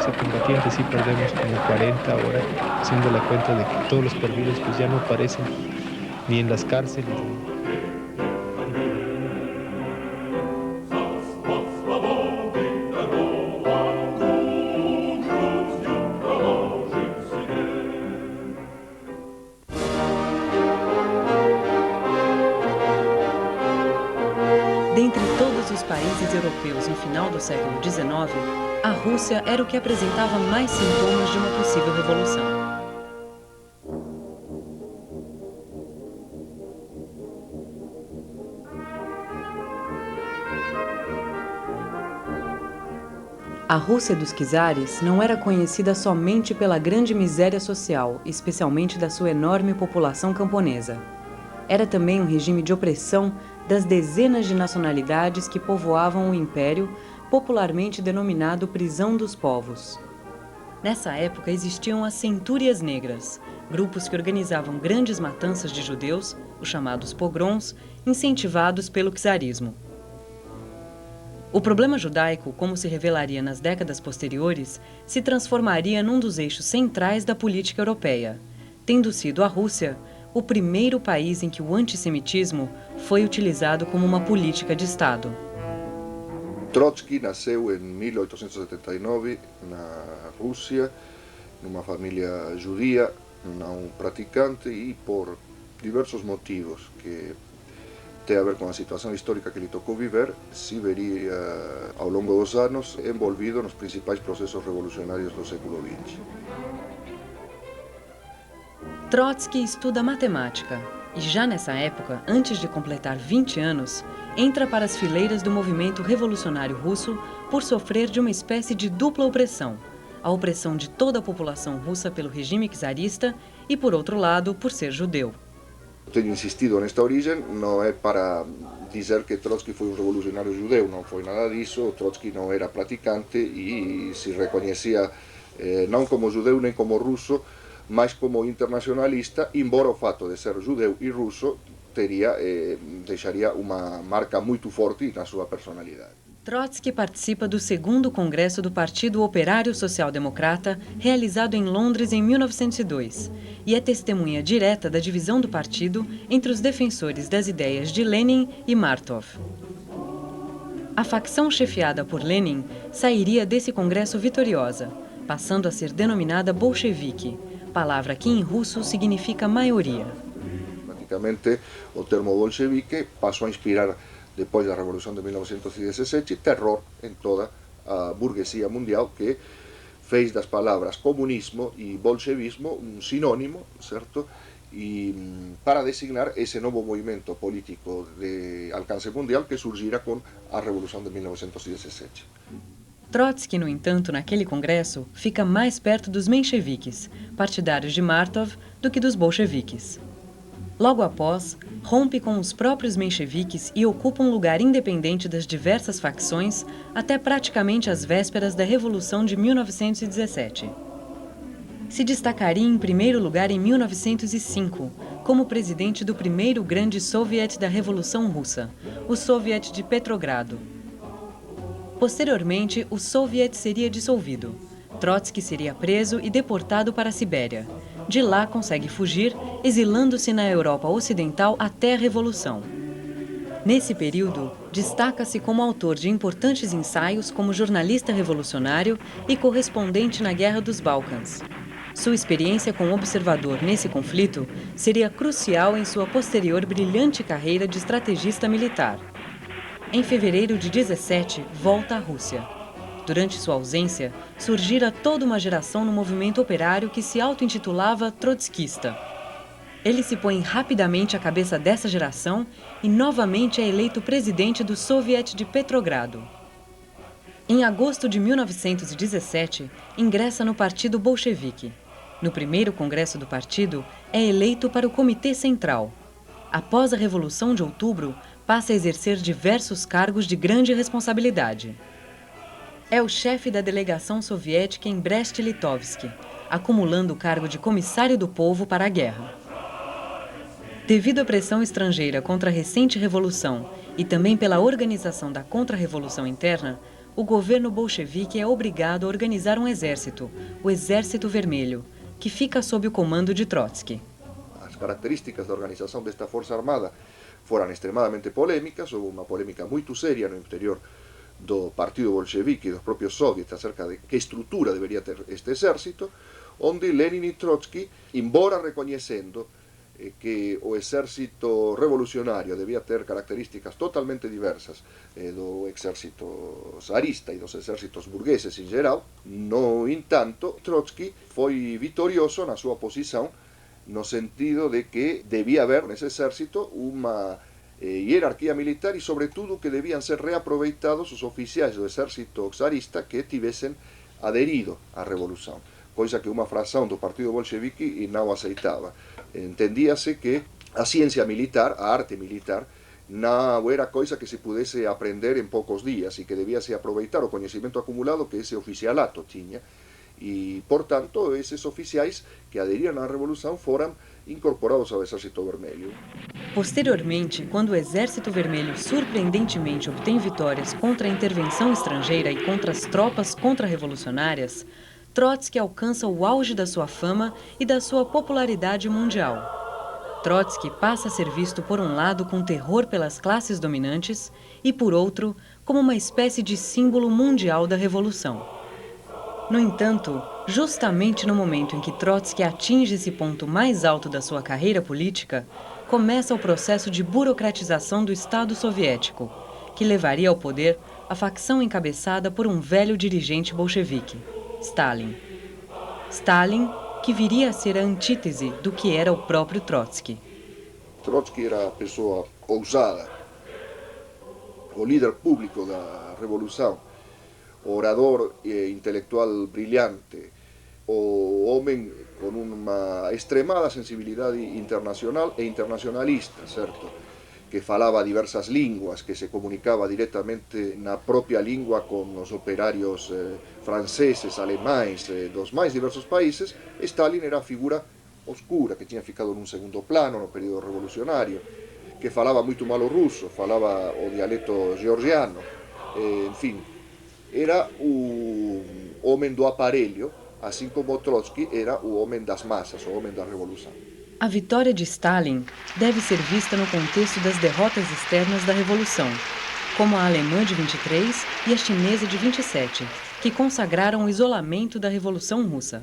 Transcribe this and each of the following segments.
fuerza combatiente, sí perdemos como 40 ahora, haciendo la cuenta de que todos los perdidos pues ya no aparecen ni en las cárceles, ni por ahí. Dentre todos os países europeus no final do século XIX, a Rússia era o que apresentava mais sintomas de uma possível revolução. A Rússia dos czares não era conhecida somente pela grande miséria social, especialmente da sua enorme população camponesa. Era também um regime de opressão das dezenas de nacionalidades que povoavam o império, popularmente denominado Prisão dos Povos. Nessa época existiam as Centúrias Negras, grupos que organizavam grandes matanças de judeus, os chamados pogroms, incentivados pelo czarismo. O problema judaico, como se revelaria nas décadas posteriores, se transformaria num dos eixos centrais da política europeia, tendo sido a Rússia o primeiro país em que o antissemitismo foi utilizado como uma política de Estado. Trotsky nasceu em 1879 na Rússia, numa família judia, não praticante, e por diversos motivos que tem a ver com a situação histórica que lhe tocou viver, se veria ao longo dos anos envolvido nos principais processos revolucionários do século XX. Trotsky estuda matemática e já nessa época, antes de completar 20 anos, entra para as fileiras do movimento revolucionário russo por sofrer de uma espécie de dupla opressão, a opressão de toda a população russa pelo regime czarista e, por outro lado, por ser judeu. Tenho insistido nesta origem, não é para dizer que Trotsky foi um revolucionário judeu, não foi nada disso. Trotsky não era praticante e se reconhecia não como judeu nem como russo, mas como internacionalista, embora o fato de ser judeu e russo deixaria uma marca muito forte na sua personalidade. Trotsky participa do segundo congresso do Partido Operário Social Democrata, realizado em Londres em 1902, e é testemunha direta da divisão do partido entre os defensores das ideias de Lenin e Martov. A facção chefiada por Lenin sairia desse congresso vitoriosa, passando a ser denominada bolchevique, palavra que em russo significa maioria. Praticamente, o termo bolchevique passou a inspirar, depois da Revolução de 1917, terror em toda a burguesia mundial, que fez das palavras comunismo e bolchevismo um sinônimo, certo? E para designar esse novo movimento político de alcance mundial que surgira com a Revolução de 1917. Trotsky, no entanto, naquele congresso, fica mais perto dos mencheviques, partidários de Martov, do que dos bolcheviques. Logo após, rompe com os próprios mencheviques e ocupa um lugar independente das diversas facções até praticamente as vésperas da Revolução de 1917. Se destacaria em primeiro lugar em 1905, como presidente do primeiro grande Soviet da Revolução Russa, o Soviet de Petrogrado. Posteriormente, o Soviet seria dissolvido. Trotsky seria preso e deportado para a Sibéria. De lá consegue fugir, exilando-se na Europa Ocidental até a Revolução. Nesse período, destaca-se como autor de importantes ensaios como jornalista revolucionário e correspondente na Guerra dos Balcãs. Sua experiência como observador nesse conflito seria crucial em sua posterior brilhante carreira de estrategista militar. Em fevereiro de 17, volta à Rússia. Durante sua ausência, surgira toda uma geração no movimento operário que se auto-intitulava trotskista. Ele se põe rapidamente à cabeça dessa geração e novamente é eleito presidente do Soviet de Petrogrado. Em agosto de 1917, ingressa no Partido Bolchevique. No primeiro congresso do partido, é eleito para o Comitê Central. Após a Revolução de Outubro, passa a exercer diversos cargos de grande responsabilidade. É o chefe da delegação soviética em Brest-Litovsk, acumulando o cargo de comissário do povo para a guerra. Devido à pressão estrangeira contra a recente revolução e também pela organização da contra-revolução interna, o governo bolchevique é obrigado a organizar um exército, o Exército Vermelho, que fica sob o comando de Trotsky. As características da organização desta força armada foram extremadamente polêmicas, houve uma polêmica muito séria no interior do Partido Bolchevique e dos próprios soviets acerca de que estrutura deveria ter este exército, onde Lenin e Trotsky, embora reconhecendo que o exército revolucionário devia ter características totalmente diversas do exército zarista e dos exércitos burgueses em geral, no entanto, Trotsky foi vitorioso na sua posição, no sentido de que devia haver nesse exército uma hierarquia militar e, sobretudo, que deviam ser reaproveitados os oficiais do exército czarista que tivessem aderido à revolução, coisa que uma fração do Partido Bolchevique não aceitava. Entendia-se que a ciência militar, a arte militar, não era coisa que se pudesse aprender em poucos dias e que devia se aproveitar o conhecimento acumulado que esse oficialato tinha. E, portanto, esses oficiais que aderiram à revolução foram incorporados ao Exército Vermelho. Posteriormente, quando o Exército Vermelho surpreendentemente obtém vitórias contra a intervenção estrangeira e contra as tropas contra-revolucionárias, Trotsky alcança o auge da sua fama e da sua popularidade mundial. Trotsky passa a ser visto por um lado com terror pelas classes dominantes e por outro como uma espécie de símbolo mundial da revolução. No entanto, justamente no momento em que Trotsky atinge esse ponto mais alto da sua carreira política, começa o processo de burocratização do Estado soviético, que levaria ao poder a facção encabeçada por um velho dirigente bolchevique, Stalin. Stalin, que viria a ser a antítese do que era o próprio Trotsky. Trotsky era a pessoa ousada, o líder público da revolução, o orador intelectual brilhante, o homem com uma extremada sensibilidade internacional e internacionalista, certo? Que falava diversas línguas, que se comunicava diretamente na própria língua com os operários franceses, alemães, dos mais diversos países. Stalin era a figura oscura, que tinha ficado num segundo plano no período revolucionário, que falava muito mal o russo, falava o dialeto georgiano, enfim, era o homem do aparelho, assim como Trotsky era o homem das massas, o homem da revolução. A vitória de Stalin deve ser vista no contexto das derrotas externas da Revolução, como a alemã de 23 e a chinesa de 27, que consagraram o isolamento da Revolução Russa.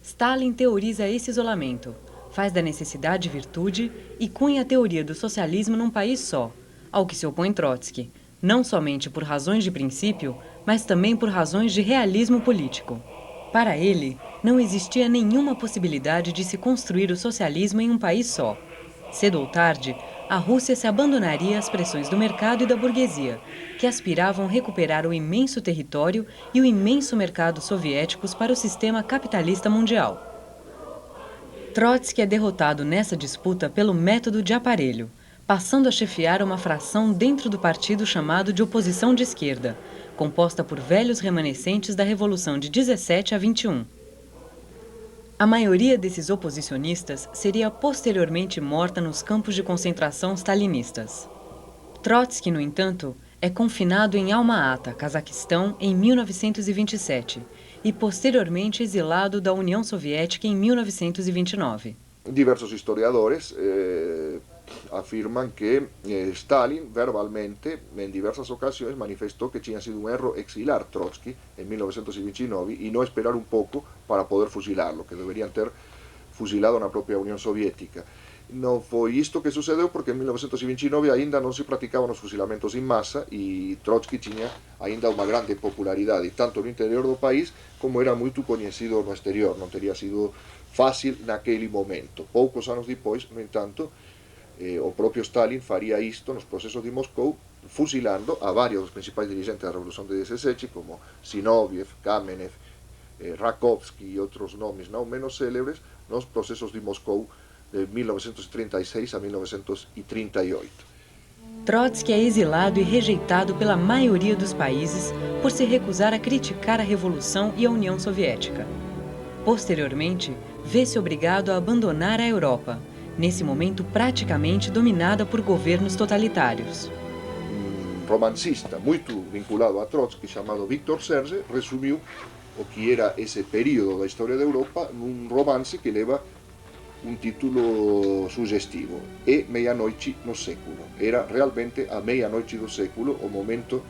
Stalin teoriza esse isolamento, faz da necessidade virtude e cunha a teoria do socialismo num país só, ao que se opõe Trotsky, não somente por razões de princípio, mas também por razões de realismo político. Para ele, não existia nenhuma possibilidade de se construir o socialismo em um país só. Cedo ou tarde, a Rússia se abandonaria às pressões do mercado e da burguesia, que aspiravam recuperar o imenso território e o imenso mercado soviéticos para o sistema capitalista mundial. Trotsky é derrotado nessa disputa pelo método de aparelho, passando a chefiar uma fração dentro do partido chamado de oposição de esquerda, composta por velhos remanescentes da Revolução de 17 a 21. A maioria desses oposicionistas seria posteriormente morta nos campos de concentração stalinistas. Trotsky, no entanto, é confinado em Alma-Ata, Cazaquistão, em 1927 e posteriormente exilado da União Soviética em 1929. Diversos historiadores afirman que Stalin verbalmente en diversas ocasiones manifestó que tinha sido un erro exilar Trotsky en 1929 e não esperar un pouco para poder fusilarlo, que deberían ter fusilado na propia Unión Soviética. Non foi isto que sucedeu porque en 1929 ainda non se practicaban os fusilamentos en masa e Trotsky tiña ainda unha grande popularidade, tanto no interior do país como era moito coñecido no exterior. Non teria sido fácil naquele momento. Poucos anos depois, no entanto, o propio Stalin faría isto nos procesos de Moscou, fusilando a varios dos principais dirigentes da Revolución de 17, como Zinoviev, Kamenev, Rakovsky e outros nomes non menos célebres, nos procesos de Moscou de 1936 a 1938. Trotsky é exilado e rejeitado pela maioria dos países por se recusar a criticar a Revolução e a União Soviética. Posteriormente, vê-se obrigado a abandonar a Europa, nesse momento praticamente dominada por governos totalitários. romancista muito vinculado a Trotsky chamado Victor Serge resumiu o que era esse período da história da Europa num romance que leva um título sugestivo, É Meia-Noite no Século. Era realmente a meia-noite do século, o momento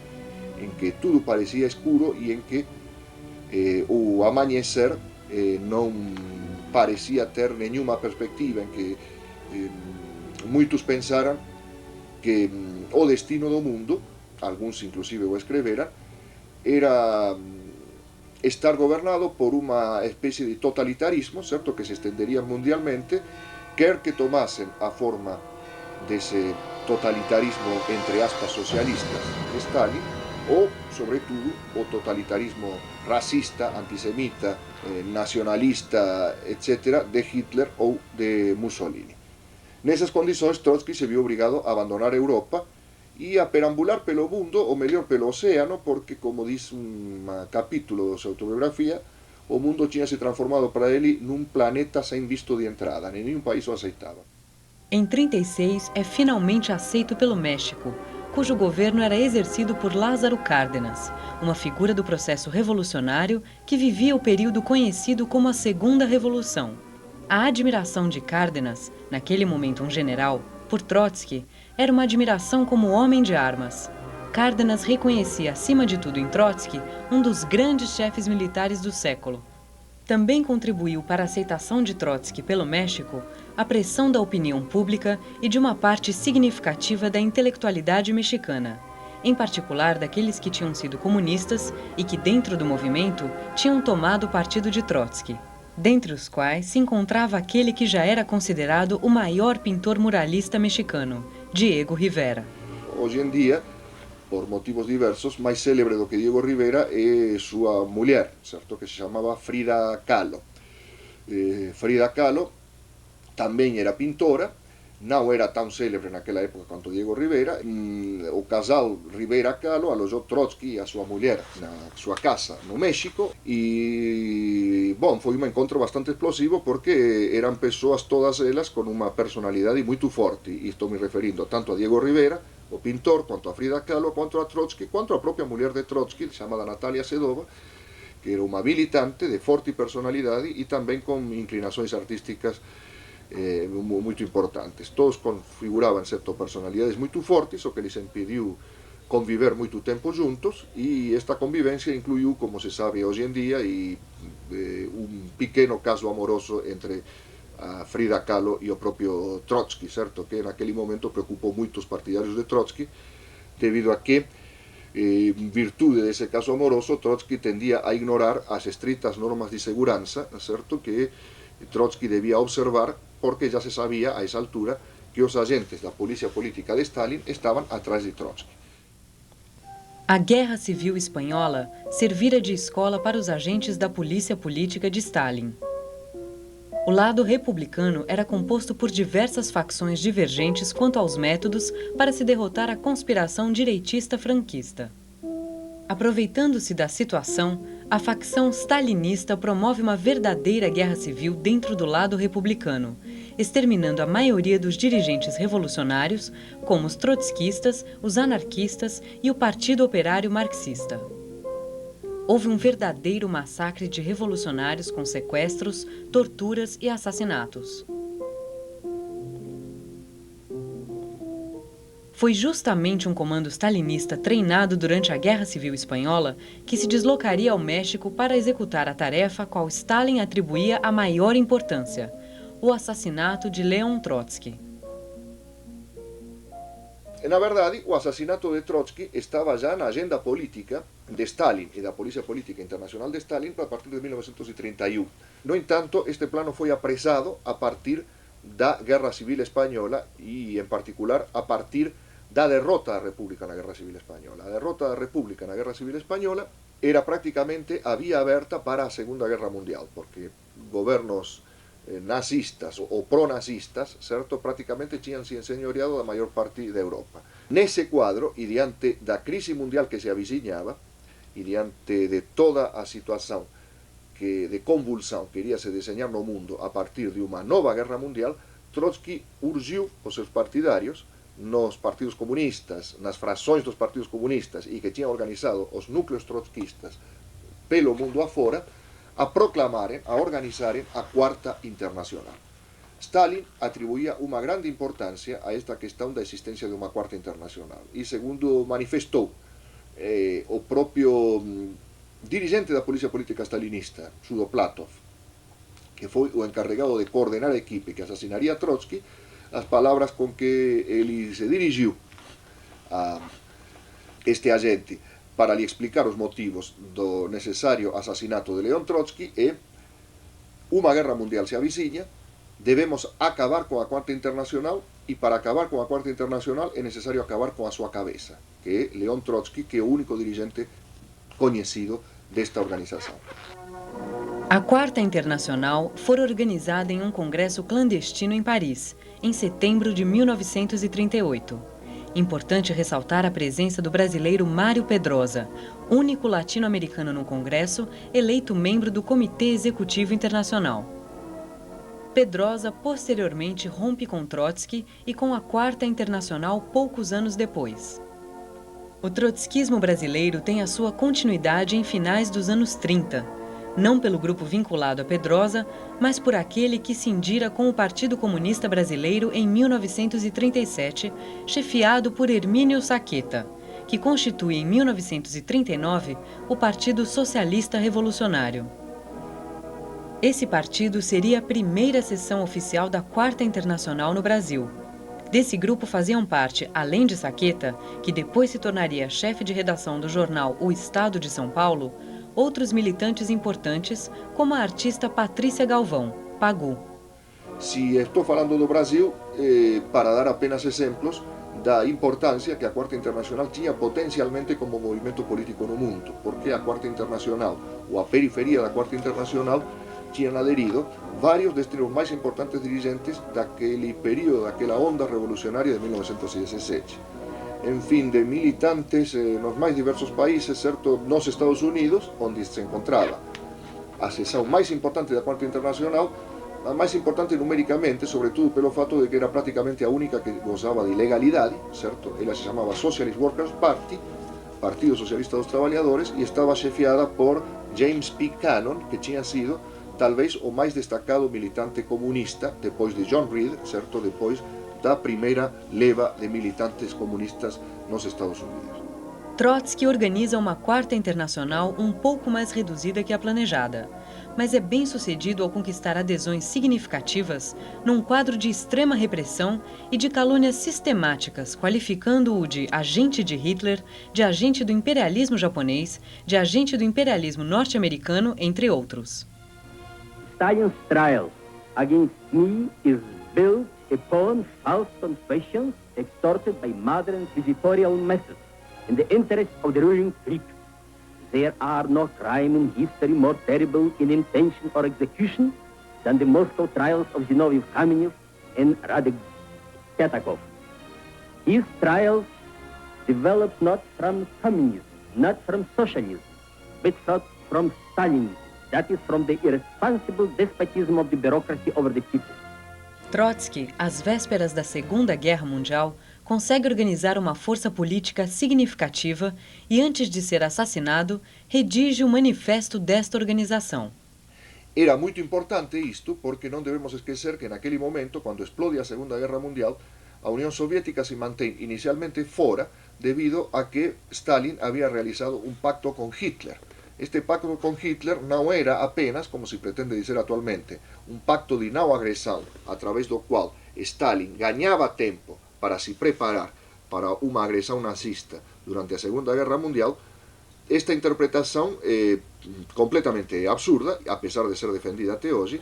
em que tudo parecia escuro e em que o amanhecer não parecia ter nenhuma perspectiva, em que muitos pensaram que o destino do mundo, alguns inclusive o escreveram, era estar gobernado por uma espécie de totalitarismo, certo, que se estenderia mundialmente, quer que tomasen a forma desse totalitarismo, entre aspas, socialistas de Stalin, ou, sobretudo, o totalitarismo racista, antisemita, nacionalista, etc., de Hitler ou de Mussolini. Nessas condições, Trotsky se viu obrigado a abandonar a Europa e a perambular pelo mundo, ou melhor, pelo oceano, porque, como diz um capítulo da sua autobiografia, o mundo tinha se transformado para ele num planeta sem visto de entrada, nenhum país o aceitava. Em 36, é finalmente aceito pelo México, cujo governo era exercido por Lázaro Cárdenas, uma figura do processo revolucionário que vivia o período conhecido como a Segunda Revolução. A admiração de Cárdenas, naquele momento um general, por Trotsky, era uma admiração como homem de armas. Cárdenas reconhecia, acima de tudo em Trotsky, um dos grandes chefes militares do século. Também contribuiu para a aceitação de Trotsky pelo México a pressão da opinião pública e de uma parte significativa da intelectualidade mexicana, em particular daqueles que tinham sido comunistas e que, dentro do movimento, tinham tomado o partido de Trotsky, dentre os quais se encontrava aquele que já era considerado o maior pintor muralista mexicano, Diego Rivera. Hoje em dia, por motivos diversos, mais célebre do que Diego Rivera é sua mulher, certo? Que se chamava Frida Kahlo. Frida Kahlo também era pintora, não era tão célebre naquela época quanto Diego Rivera. O casal Rivera-Kahlo alojou Trotsky e a sua mulher na sua casa no México e, bom, foi um encontro bastante explosivo porque eram pessoas todas elas com uma personalidade muito forte, e estou me referindo tanto a Diego Rivera, o pintor, quanto a Frida Kahlo, quanto a Trotsky, quanto a própria mulher de Trotsky, chamada Natalia Sedova, que era uma militante de forte personalidade e também com inclinações artísticas muito importantes. Todos configuravam, certo, personalidades muito fortes, o que lhes impediu conviver muito tempo juntos, e esta convivência incluiu, como se sabe hoje em dia, um pequeno caso amoroso entre a Frida Kahlo e o próprio Trotsky, certo, que naquele momento preocupou muitos partidários de Trotsky, devido a que, em virtude desse caso amoroso, Trotsky tendia a ignorar as estritas normas de segurança, certo, que Trotsky debía observar, porque ya se sabía a esa altura que os agentes da polícia política de Stalin estavam atrás de Trotsky. A Guerra Civil Espanhola servira de escola para os agentes da polícia política de Stalin. O lado republicano era composto por diversas facções divergentes quanto aos métodos para se derrotar a conspiração direitista franquista. Aproveitando-se da situação, a facção stalinista promove uma verdadeira guerra civil dentro do lado republicano, exterminando a maioria dos dirigentes revolucionários, como os trotskistas, os anarquistas e o Partido Operário Marxista. Houve um verdadeiro massacre de revolucionários com sequestros, torturas e assassinatos. Foi justamente um comando stalinista treinado durante a Guerra Civil Espanhola que se deslocaria ao México para executar a tarefa a qual Stalin atribuía a maior importância: o assassinato de Leon Trotsky. Na verdade, o assassinato de Trotsky estava já na agenda política de Stalin e da Polícia Política Internacional de Stalin a partir de 1931. No entanto, este plano foi apresado a partir da Guerra Civil Espanhola e, em particular, a partir da derrota da República na Guerra Civil Espanhola. A derrota da República na Guerra Civil Espanhola era prácticamente a vía aberta para a Segunda Guerra Mundial, porque governos nazistas ou pronazistas, certo, prácticamente tinham se enseñoreado da maior parte da Europa. Nesse quadro, e diante da crise mundial que se avizinhaba, e diante de toda a situação de convulsão que iria se desenhar no mundo a partir de uma nova guerra mundial, Trotsky urgiu os seus partidários nos partidos comunistas, nas frações dos partidos comunistas e que tinha organizado os núcleos trotskistas pelo mundo afora, a proclamarem, a organizarem a Quarta Internacional. Stalin atribuía uma grande importância a esta questão da existência de uma Quarta Internacional e, segundo manifestou o próprio dirigente da polícia política stalinista, Sudoplatov, que foi o encarregado de coordenar a equipe que assassinaria Trotsky, as palavras com que ele se dirigiu a este agente para lhe explicar os motivos do necessário assassinato de Leon Trotsky é: uma guerra mundial se avizinha, debemos acabar com a Quarta Internacional e para acabar com a Quarta Internacional é necessário acabar com a sua cabeça, que é Leon Trotsky, que é o único dirigente conhecido desta organização. A Quarta Internacional foi organizada em um congresso clandestino em Paris, em setembro de 1938. Importante ressaltar a presença do brasileiro Mário Pedrosa, único latino-americano no congresso, eleito membro do Comitê Executivo Internacional. Pedrosa posteriormente rompe com Trotsky e com a Quarta Internacional poucos anos depois. O trotskismo brasileiro tem a sua continuidade em finais dos anos 30, não pelo grupo vinculado a Pedrosa, mas por aquele que cindira com o Partido Comunista Brasileiro em 1937, chefiado por Hermínio Saqueta, que constitui em 1939 o Partido Socialista Revolucionário. Esse partido seria a primeira seção oficial da Quarta Internacional no Brasil. Desse grupo faziam parte, além de Saqueta, que depois se tornaria chefe de redação do jornal O Estado de São Paulo, outros militantes importantes, como a artista Patrícia Galvão, Pagu. Se estou falando do Brasil, para dar apenas exemplos da importância que a Quarta Internacional tinha potencialmente como movimento político no mundo, porque a Quarta Internacional, ou a periferia da Quarta Internacional, tinham aderido vários destes mais importantes dirigentes daquele período, daquela onda revolucionária de 1917. En fin, de militantes nos mais diversos países, certo, nos Estados Unidos, onde se encontraba a seção mais importante da Quarta Internacional, a mais importante numericamente, sobretudo pelo fato de que era praticamente a única que gozava de legalidade, certo? Ela se chamava Socialist Workers' Party, Partido Socialista dos Trabalhadores, e estava chefiada por James P. Cannon, que tinha sido talvez o mais destacado militante comunista, depois de John Reed, certo? Depois da primeira leva de militantes comunistas nos Estados Unidos. Trotsky organiza uma Quarta Internacional um pouco mais reduzida que a planejada, mas é bem sucedido ao conquistar adesões significativas num quadro de extrema repressão e de calúnias sistemáticas, qualificando-o de agente de Hitler, de agente do imperialismo japonês, de agente do imperialismo norte-americano, entre outros. Stalin's trial against me is built upon false confessions extorted by modern inquisitorial methods in the interest of the ruling clique. There are no crime in history more terrible in intention or execution than the Moscow trials of Zinoviev Kamenev and Radek Petakov. These trials developed not from communism, not from socialism, but from Stalinism, that is from the irresponsible despotism of the bureaucracy over the people. Trotsky, às vésperas da Segunda Guerra Mundial, consegue organizar uma força política significativa e, antes de ser assassinado, redige o manifesto desta organização. Era muito importante isto porque não devemos esquecer que naquele momento, quando explode a Segunda Guerra Mundial, a União Soviética se mantém inicialmente fora devido a que Stalin havia realizado um pacto com Hitler. Este pacto com Hitler não era apenas, como se pretende dizer atualmente, um pacto de não agressão, através do qual Stalin ganhava tempo para se preparar para uma agressão nazista durante a Segunda Guerra Mundial. Esta interpretação é completamente absurda, apesar de ser defendida até hoje,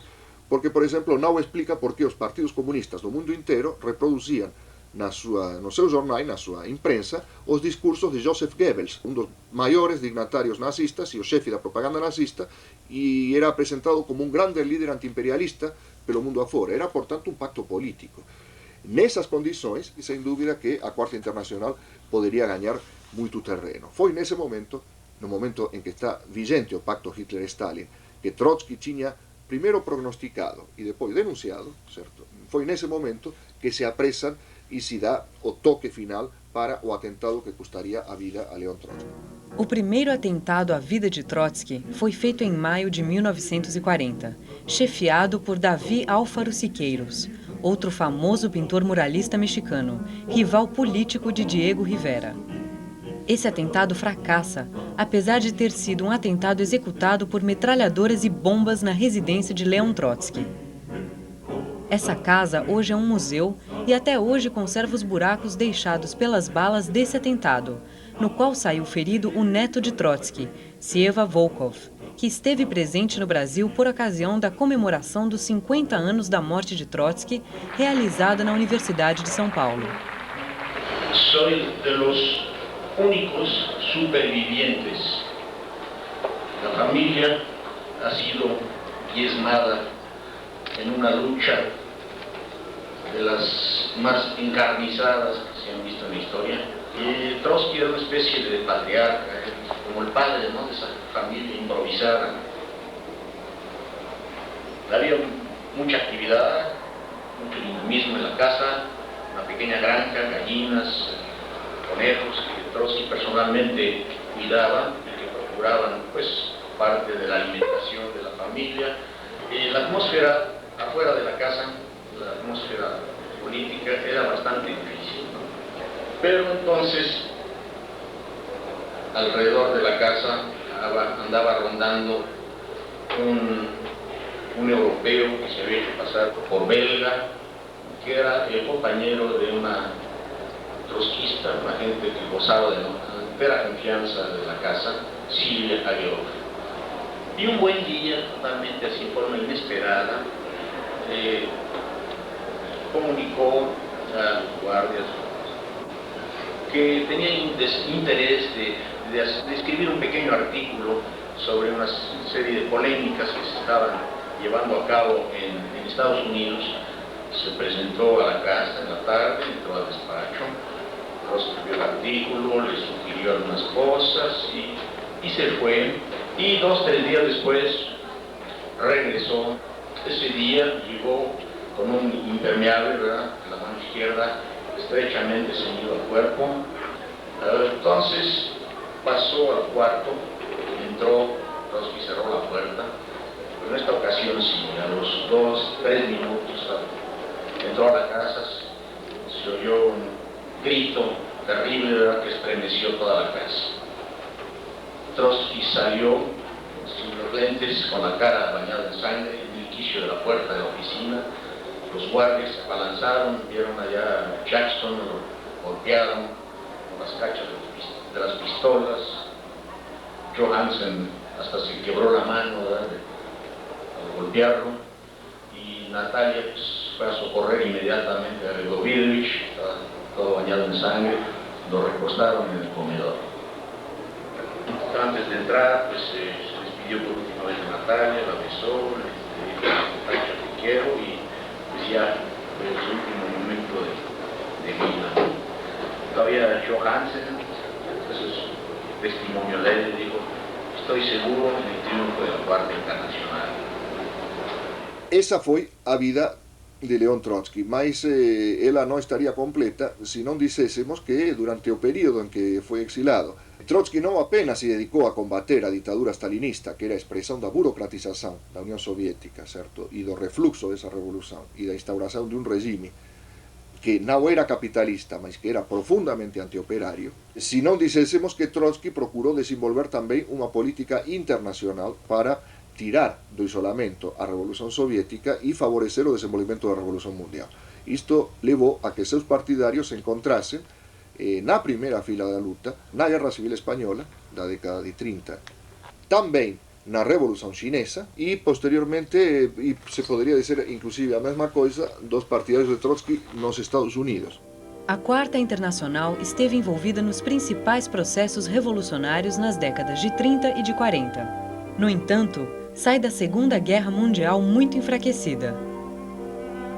porque, por exemplo, não explica por que os partidos comunistas do mundo inteiro reproduziam nos seus jornais, na sua imprensa, os discursos de Joseph Goebbels, um dos maiores dignatários nazistas e o chefe da propaganda nazista, e era apresentado como um grande líder antiimperialista pelo mundo afora. Era, portanto, um pacto político. Nessas condições, sem dúvida que a Quarta Internacional poderia ganhar muito terreno. Foi nesse momento, no momento em que está vigente o pacto Hitler-Stalin, que Trotsky tinha primeiro prognosticado e depois denunciado, certo? Foi nesse momento que se apressan e se dá o toque final para o atentado que custaria a vida a Leon Trotsky. O primeiro atentado à vida de Trotsky foi feito em maio de 1940, chefiado por Davi Alfaro Siqueiros, outro famoso pintor muralista mexicano, rival político de Diego Rivera. Esse atentado fracassa, apesar de ter sido um atentado executado por metralhadoras e bombas na residência de Leon Trotsky. Essa casa hoje é um museu e até hoje conserva os buracos deixados pelas balas desse atentado, no qual saiu ferido o neto de Trotsky, Siewa Volkov, que esteve presente no Brasil por ocasião da comemoração dos 50 anos da morte de Trotsky, realizada na Universidade de São Paulo. Sou de los únicos supervivientes. La familia ha sido diezmada en una lucha de las más encarnizadas que se han visto en la historia. Y Trotsky era una especie de patriarca, como el padre, ¿no?, de esa familia improvisada. Había mucha actividad, mucho dinamismo en la casa, una pequeña granja, gallinas, conejos que Trotsky personalmente cuidaba y que procuraban, pues, parte de la alimentación de la familia. La atmósfera afuera de la casa, la atmósfera política, era bastante difícil, ¿no? Pero entonces, alrededor de la casa andaba rondando un europeo que se había hecho pasar por belga, que era el compañero de una trotskista, una gente que gozaba de la entera confianza de la casa, Silvia Aguirre. Y un buen día, totalmente así, de forma inesperada, comunicó a los guardias que tenía interés de escribir un pequeño artículo sobre una serie de polémicas que se estaban llevando a cabo en Estados Unidos. Se presentó a la casa en la tarde, entró al despacho, escribió el artículo, le sugirió algunas cosas y se fue. Y 2 o 3 días después regresó. Ese día llegó con un impermeable, ¿verdad?, en la mano izquierda, estrechamente ceñido al cuerpo. Entonces pasó al cuarto, entró, Trotsky cerró la puerta, pero en esta ocasión sí, a los 2 o 3 minutos entró a la casa, se oyó un grito terrible, ¿verdad?, que estremeció toda la casa. Trotsky salió sin los lentes, con la cara bañada en sangre, en el quicio de la puerta de la oficina. Los guardias se abalanzaron, vieron allá a Jackson, lo golpearon con las cachas de las pistolas. Johansen hasta se quebró la mano, ¿verdad?, al golpearlo. Y Natalia, pues, fue a socorrer inmediatamente a Ledovidovich, estaba todo bañado en sangre. Lo recostaron en el comedor. Antes de entrar, pues se despidió por última vez de Natalia, la besó, le dijo: Natalia, te quiero, y pues ya fue su último momento de vida. Todavía Johansen, eso es testimonio de él, dijo: estoy seguro en el triunfo de la Cuarta Internacional. Essa foi a vida de Leon Trotsky, mas ela não estaria completa se não dissessemos que durante o período em que foi exilado, Trotsky não apenas se dedicou a combater a ditadura stalinista, que era a expressão da burocratização da União Soviética, certo? E do refluxo dessa revolução e da instauração de um regime que não era capitalista, mas que era profundamente antioperário, se não dissessemos que Trotsky procurou desenvolver também uma política internacional para tirar do isolamento a Revolução Soviética e favorecer o desenvolvimento da Revolução Mundial. Isto levou a que seus partidários se encontrassem na primeira fila da luta, na Guerra Civil Espanhola, da década de 30, também na Revolução Chinesa e, posteriormente, e se poderia dizer inclusive a mesma coisa, dos partidários de Trotsky nos Estados Unidos. A Quarta Internacional esteve envolvida nos principais processos revolucionários nas décadas de 30 e de 40. No entanto, sai da Segunda Guerra Mundial muito enfraquecida.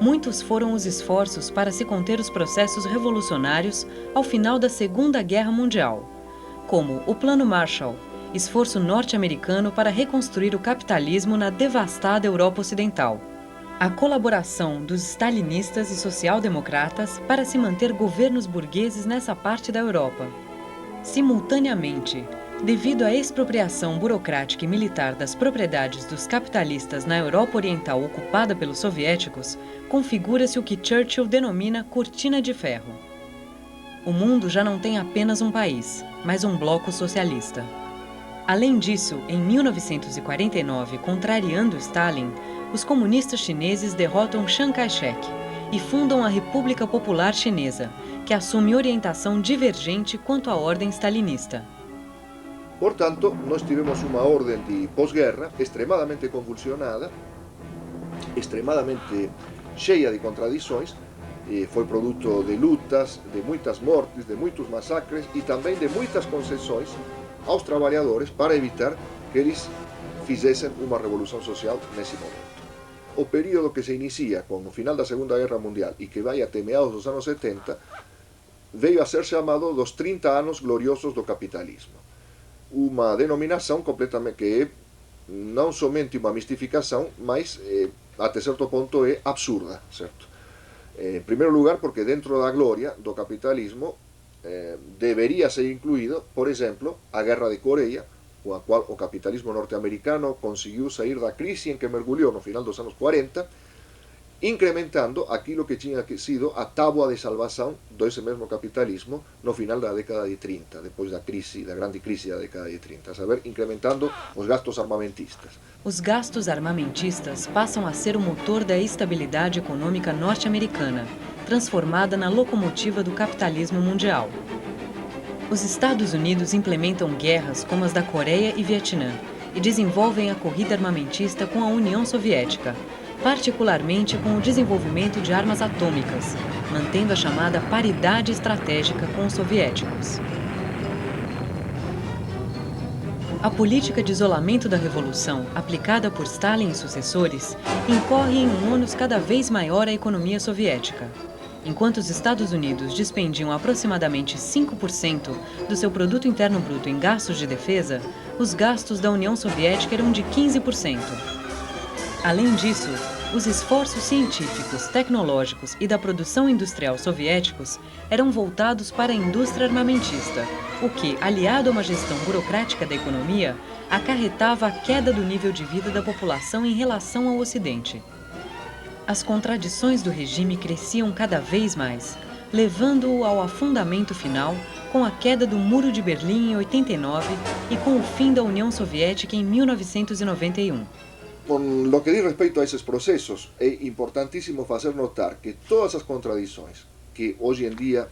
Muitos foram os esforços para se conter os processos revolucionários ao final da Segunda Guerra Mundial, como o Plano Marshall, esforço norte-americano para reconstruir o capitalismo na devastada Europa Ocidental. A colaboração dos stalinistas e social-democratas para se manter governos burgueses nessa parte da Europa. Simultaneamente, devido à expropriação burocrática e militar das propriedades dos capitalistas na Europa Oriental ocupada pelos soviéticos, configura-se o que Churchill denomina cortina de ferro. O mundo já não tem apenas um país, mas um bloco socialista. Além disso, em 1949, contrariando Stalin, os comunistas chineses derrotam Chiang Kai-shek e fundam a República Popular Chinesa, que assume orientação divergente quanto à ordem stalinista. Portanto, nós tivemos uma ordem de pós-guerra extremadamente convulsionada, extremadamente cheia de contradições, foi produto de lutas, de muitas mortes, de muitos massacres e também de muitas concessões aos trabalhadores para evitar que eles fizessem uma revolução social nesse momento. O período que se inicia com o final da Segunda Guerra Mundial e que vai até meados dos anos 70 veio a ser chamado dos 30 anos gloriosos do capitalismo. Uma denominação completamente que é não somente uma mistificação, mas até certo ponto é absurda, certo? Em primeiro lugar, porque dentro da glória do capitalismo deveria ser incluído, por exemplo, a Guerra de Coreia, com a qual o capitalismo norte-americano conseguiu sair da crise em que mergulhou no final dos anos 40, incrementando aquilo que tinha sido a tábua de salvação desse mesmo capitalismo no final da década de 30, depois da grande crise da década de 30, a saber, incrementando os gastos armamentistas. Os gastos armamentistas passam a ser o motor da estabilidade econômica norte-americana, transformada na locomotiva do capitalismo mundial. Os Estados Unidos implementam guerras como as da Coreia e Vietnã e desenvolvem a corrida armamentista com a União Soviética, particularmente com o desenvolvimento de armas atômicas, mantendo a chamada paridade estratégica com os soviéticos. A política de isolamento da Revolução, aplicada por Stalin e sucessores, incorre em um ônus cada vez maior à economia soviética. Enquanto os Estados Unidos dispendiam aproximadamente 5% do seu produto interno bruto em gastos de defesa, os gastos da União Soviética eram de 15%. Além disso, os esforços científicos, tecnológicos e da produção industrial soviéticos eram voltados para a indústria armamentista, o que, aliado a uma gestão burocrática da economia, acarretava a queda do nível de vida da população em relação ao Ocidente. As contradições do regime cresciam cada vez mais, levando-o ao afundamento final com a queda do Muro de Berlim em 89 e com o fim da União Soviética em 1991. Con lo que diz respeito a esses processos, é importantíssimo fazer notar que todas as contradições que hoje em dia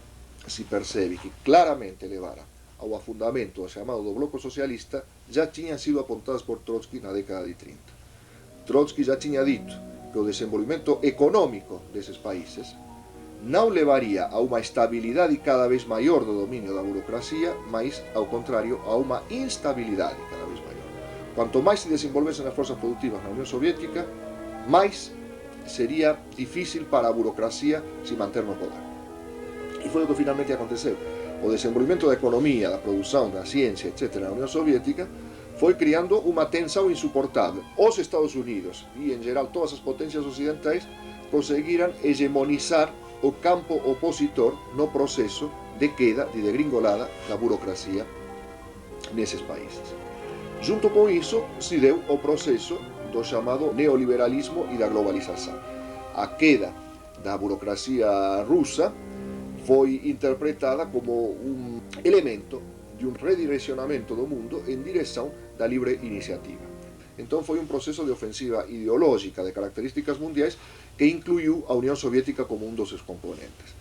se percebe que claramente levaram ao afundamento chamado do bloco socialista já tinham sido apontadas por Trotsky na década de 30. Trotsky já tinha dito que o desenvolvimento econômico desses países não levaria a uma estabilidade cada vez maior do domínio da burocracia, mas, ao contrário, a uma instabilidade cada vez maior. Quanto mais se desenvolvessem as forças produtivas na União Soviética, mais seria difícil para a burocracia se manter no poder. E foi o que finalmente aconteceu. O desenvolvimento da economia, da produção, da ciência, etc., na União Soviética, foi criando uma tensão insuportável. Os Estados Unidos e, em geral, todas as potências ocidentais conseguiram hegemonizar o campo opositor no processo de queda, de degringolada da burocracia nesses países. Junto com isso, se deu o processo do chamado neoliberalismo e da globalização. A queda da burocracia russa foi interpretada como um elemento de um redirecionamento do mundo em direção da livre iniciativa. Então foi um processo de ofensiva ideológica de características mundiais que incluiu a União Soviética como um dos seus componentes.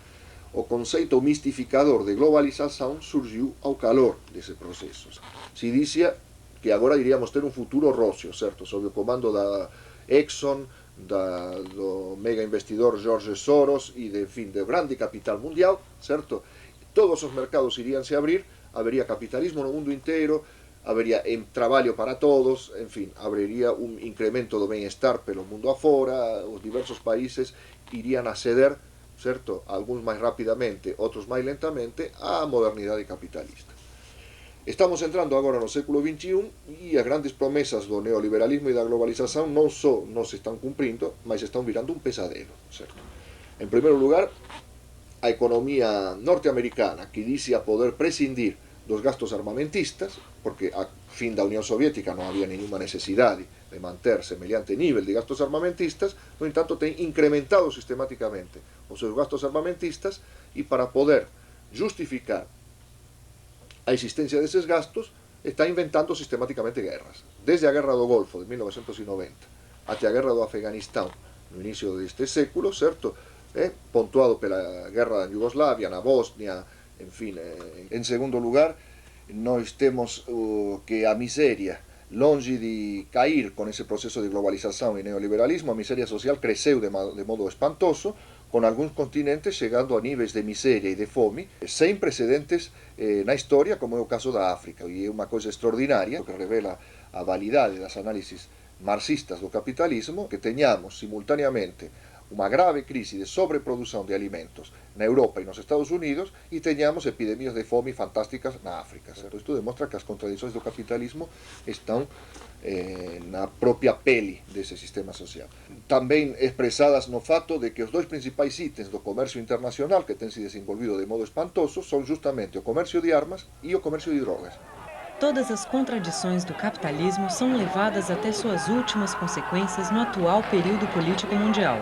O conceito mistificador de globalização surgiu ao calor desses processos. Se dizia que agora iríamos ter um futuro róseo, certo? Sob o comando da Exxon, do mega investidor George Soros e, enfim, do grande capital mundial, certo? Todos os mercados irían se abrir, habería capitalismo no mundo inteiro, habería traballo para todos, en fin, habería un incremento do bem-estar pelo mundo afora, os diversos países irían a ceder, certo? Alguns máis rapidamente, outros máis lentamente, á modernidade capitalista. Estamos entrando agora no século XXI e as grandes promessas do neoliberalismo e da globalização não só não se estão cumprindo, mas estão virando um pesadelo, certo? Em primeiro lugar, a economia norte-americana, que dizia poder prescindir dos gastos armamentistas, porque a fin da União Soviética não havia nenhuma necessidade de manter semelhante nível de gastos armamentistas, no entanto tem incrementado sistematicamente os seus gastos armamentistas e para poder justificar a existencia desses gastos, está inventando sistematicamente guerras. Desde a Guerra do Golfo, de 1990, até a Guerra do Afeganistão, no inicio deste século, certo? Pontuado pela Guerra da Yugoslavia, na Bósnia, en fin. En segundo lugar, nós temos que a miseria, longe de cair con ese proceso de globalización y neoliberalismo, a miseria social creceu de modo espantoso, con algunos continentes chegando a níveis de miseria e de fome sem precedentes na historia, como é o caso da África. E é uma coisa extraordinaria, que revela a validade das análises marxistas do capitalismo, que teñamos simultaneamente uma grave crise de sobreprodução de alimentos na Europa e nos Estados Unidos e teñamos epidemias de fome fantásticas na África. Isto demostra que as contradições do capitalismo estão na própria pele desse sistema social. Também expressadas no fato de que os dois principais itens do comércio internacional que tem se desenvolvido de modo espantoso são justamente o comércio de armas e o comércio de drogas. Todas as contradições do capitalismo são levadas até suas últimas consequências no atual período político mundial.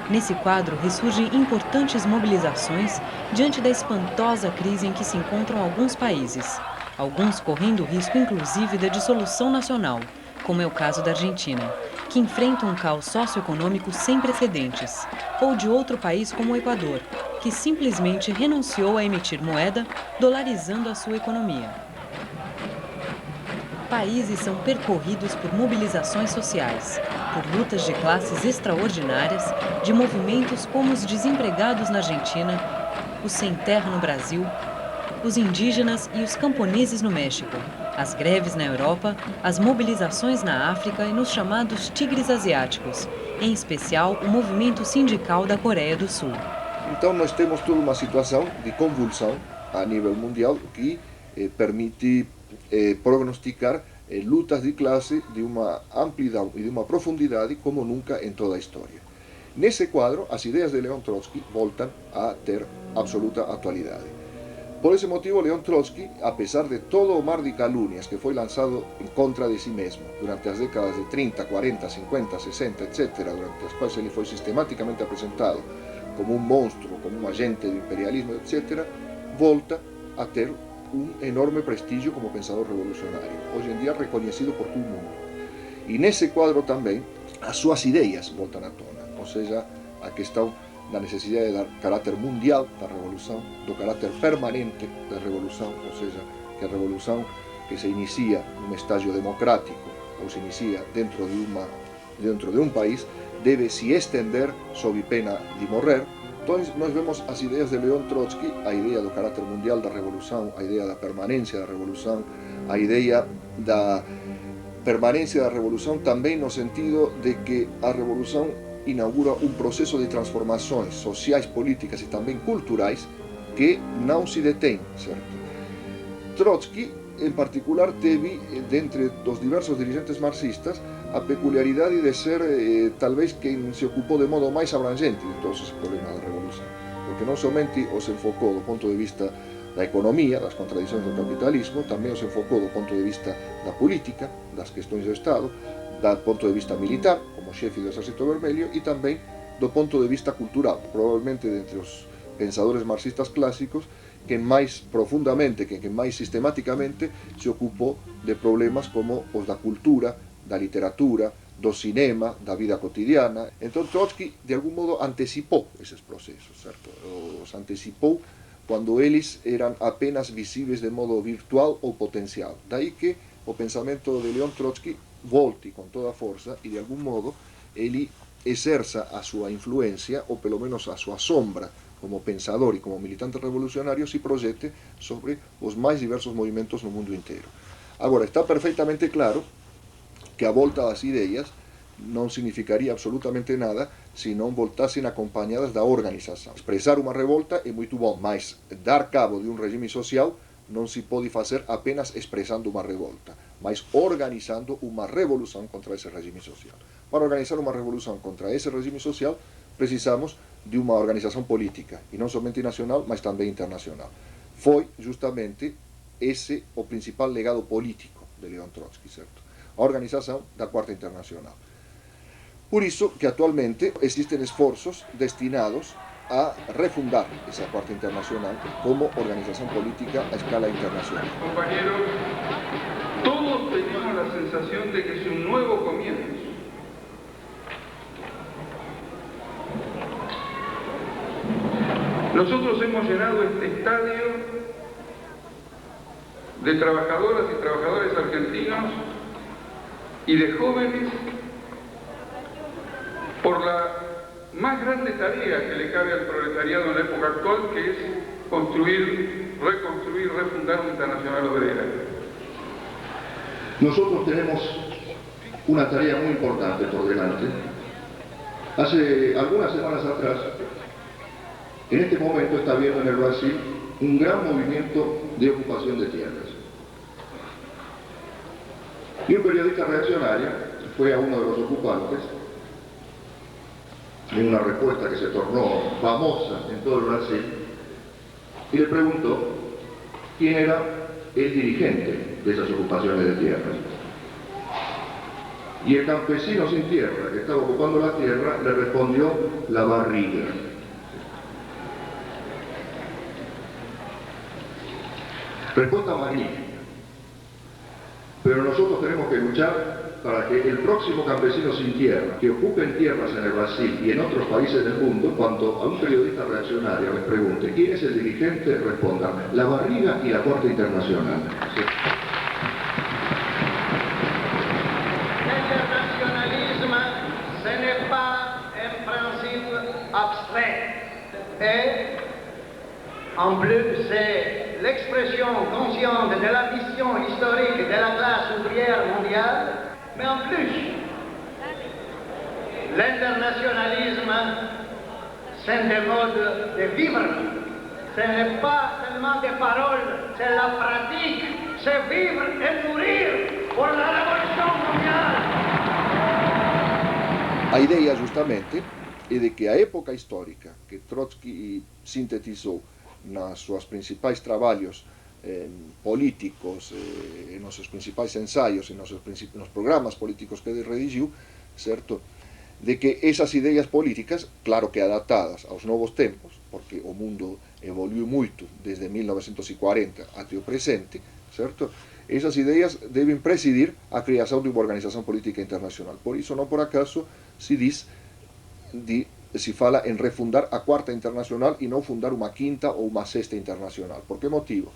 Nesse quadro ressurgem importantes mobilizações diante da espantosa crise em que se encontram alguns países, alguns correndo o risco inclusive da dissolução nacional, como é o caso da Argentina, que enfrenta um caos socioeconômico sem precedentes, ou de outro país como o Equador, que simplesmente renunciou a emitir moeda, dolarizando a sua economia. Países são percorridos por mobilizações sociais, por lutas de classes extraordinárias, de movimentos como os desempregados na Argentina, os sem terra no Brasil, os indígenas e os camponeses no México, as greves na Europa, as mobilizações na África e nos chamados tigres asiáticos, em especial o movimento sindical da Coreia do Sul. Então nós temos toda uma situação de convulsão a nível mundial que permite prognosticar lutas de classe de uma amplidão e de uma profundidade como nunca em toda a história. Nesse quadro, as ideias de Leon Trotsky voltam a ter absoluta atualidade. Por esse motivo, Leon Trotsky, a pesar de todo o mar de calúnias que foi lançado em contra de si mesmo durante as décadas de 30, 40, 50, 60, etc., durante as quais ele foi sistematicamente apresentado como um monstro, como um agente do imperialismo, etc., volta a ter um enorme prestígio como pensador revolucionário, hoje em dia reconhecido por todo o mundo. E nesse quadro também, as suas ideias voltam à tona, ou seja, a questão da necessidade de dar caráter mundial da revolução, do caráter permanente da revolução, ou seja, que a revolução que se inicia num estágio democrático ou se inicia dentro de um país deve se estender sob pena de morrer. Então nós vemos as ideias de Leon Trotsky, a ideia do caráter mundial da revolução, a ideia da permanência da revolução, a ideia da permanência da revolução também no sentido de que a revolução inaugura um processo de transformações sociais, políticas e também culturais que não se detém, certo? Trotsky, em particular, teve, dentre dos diversos dirigentes marxistas, a peculiaridade de ser, talvez, quem se ocupou de modo mais abrangente de todos esses problemas da revolução, porque não somente os enfocou do ponto de vista da economia, das contradições do capitalismo, também os enfocou do ponto de vista da política, das questões do Estado, do ponto de vista militar, como chefe do Exército Vermelho, e também do ponto de vista cultural, provavelmente dentre os pensadores marxistas clássicos, que mais profundamente, que mais sistematicamente se ocupou de problemas como os da cultura, da literatura, do cinema, da vida cotidiana. Então Trotsky, de algum modo, antecipou esses processos, certo? Os antecipou quando eles eram apenas visíveis de modo virtual ou potencial. Daí que o pensamento de Leon Trotsky volte com toda a força e, de algum modo, ele exerça a sua influência, ou pelo menos a sua sombra, como pensador e como militante revolucionário, se projete sobre os mais diversos movimentos no mundo inteiro. Agora, está perfeitamente claro que a volta das ideias não significaria absolutamente nada se não voltassem acompanhadas da organização. Expressar uma revolta é muito bom, mas dar cabo de um regime social non si pode fazer apenas expressando uma revolta, mas organizando uma revolução contra esse regime social. Para organizar uma revolução contra esse regime social, precisamos de uma organização política, e não somente nacional, mas também internacional. Foi justamente esse o principal legado político de Leon Trotsky, certo? A organização da Quarta Internacional. Por isso que atualmente existem esforços destinados a refundar esa Cuarta Internacional como organización política a escala internacional. Compañeros, todos tenemos la sensación de que es un nuevo comienzo. Nosotros hemos llenado este estadio de trabajadoras y trabajadores argentinos y de jóvenes por la más grande tarea que le cabe al proletariado en la época actual, que es construir, reconstruir, refundar una internacional obrera. Nosotros tenemos una tarea muy importante por delante. Hace algunas semanas atrás, en este momento está habiendo en el Brasil un gran movimiento de ocupación de tierras. Y un periodista reaccionario fue a uno de los ocupantes en una respuesta que se tornó famosa en todo el Brasil, y le preguntó quién era el dirigente de esas ocupaciones de tierras. Y el campesino sin tierra, que estaba ocupando la tierra, le respondió: la barriga. Respuesta magnífica. Pero nosotros tenemos que luchar para que el próximo campesino sin tierra, que ocupen tierras en el Brasil y en otros países del mundo, cuando a un periodista reaccionario les pregunte quién es el dirigente, respondan: la barriga y la Cuarta Internacional. Sí. L'internationalisme, ce n'est pas un principe abstrait. Et en plus, c'est l'expression consciente de la mission historique de la classe ouvrière mondiale. Mais en plus, l'internationalisme, c'est un mode de vivre. Ce n'est pas seulement des paroles, c'est la pratique, c'est vivre et mourir por la revolución mundial. A ideia, justamente, é de que a época histórica que Trotsky sintetizou nas suas principais trabalhos políticos, nos seus principais ensaios e nos programas políticos que ele redigiu, certo? De que esas ideas políticas, claro que adaptadas aos novos tempos, porque o mundo evoluiu moito desde 1940 até o presente, certo? Esas ideas deben presidir a creación de una organización política internacional. Por eso, no por acaso, se fala en refundar a Cuarta Internacional y no fundar una Quinta o una Sexta Internacional. ¿Por qué motivo?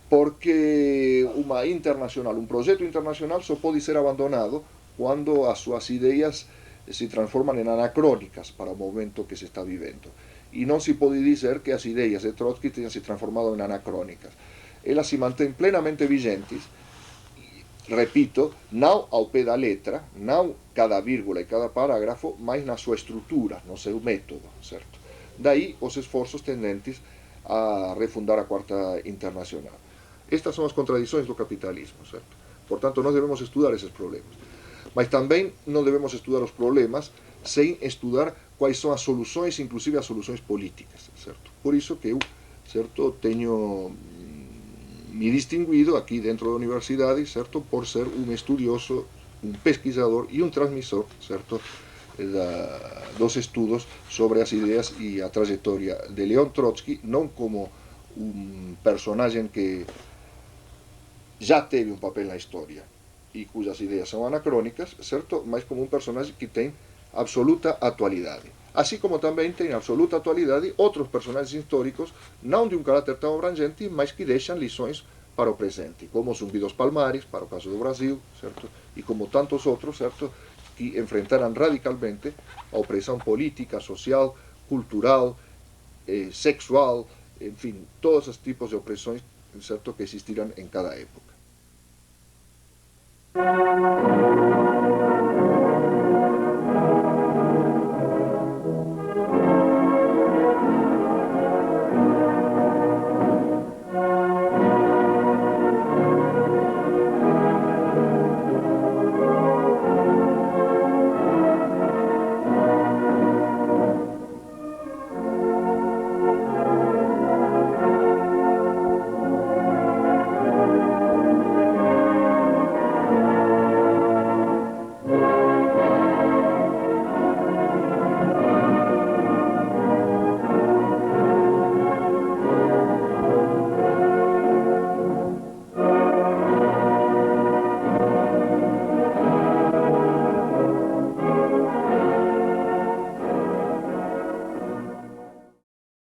Porque una internacional, un proyecto internacional, só pode ser abandonado cuando as súas ideas se transforman en anacrónicas para o momento que se está vivendo. E non se pode dizer que as ideas de Trotsky tenham se transformado en anacrónicas. Elas se mantén plenamente vigentes, repito, non ao pé da letra, non cada vírgula e cada parágrafo, mas na súa estrutura, no seu método, certo? Daí os esforzos tendentes a refundar a Cuarta Internacional. Estas son as contradições do capitalismo, certo? Por tanto, nós debemos estudar esses problemas. Mas também non debemos estudar os problemas sem estudar quais são as soluções, inclusive as soluções políticas, certo? Por isso que eu, certo, tenho me distinguido aqui dentro da universidade, certo, por ser um estudioso, um pesquisador e um transmissor, certo, dos estudos sobre as ideias e a trajetória de Leon Trotsky, non como un personaxe que já teve um papel na história e cujas ideias são anacrônicas, certo, mas como um personaxe que tem absoluta atualidade. Así como também tem absoluta atualidade outros personagens históricos, não de um caráter tão abrangente, mas que deixam lições para o presente, como Zumbi dos Palmares, para o caso do Brasil, certo? E como tantos outros, certo, que enfrentaram radicalmente a opressão política, social, cultural, sexual, enfim, todos os tipos de opressões, certo, que existiram em cada época.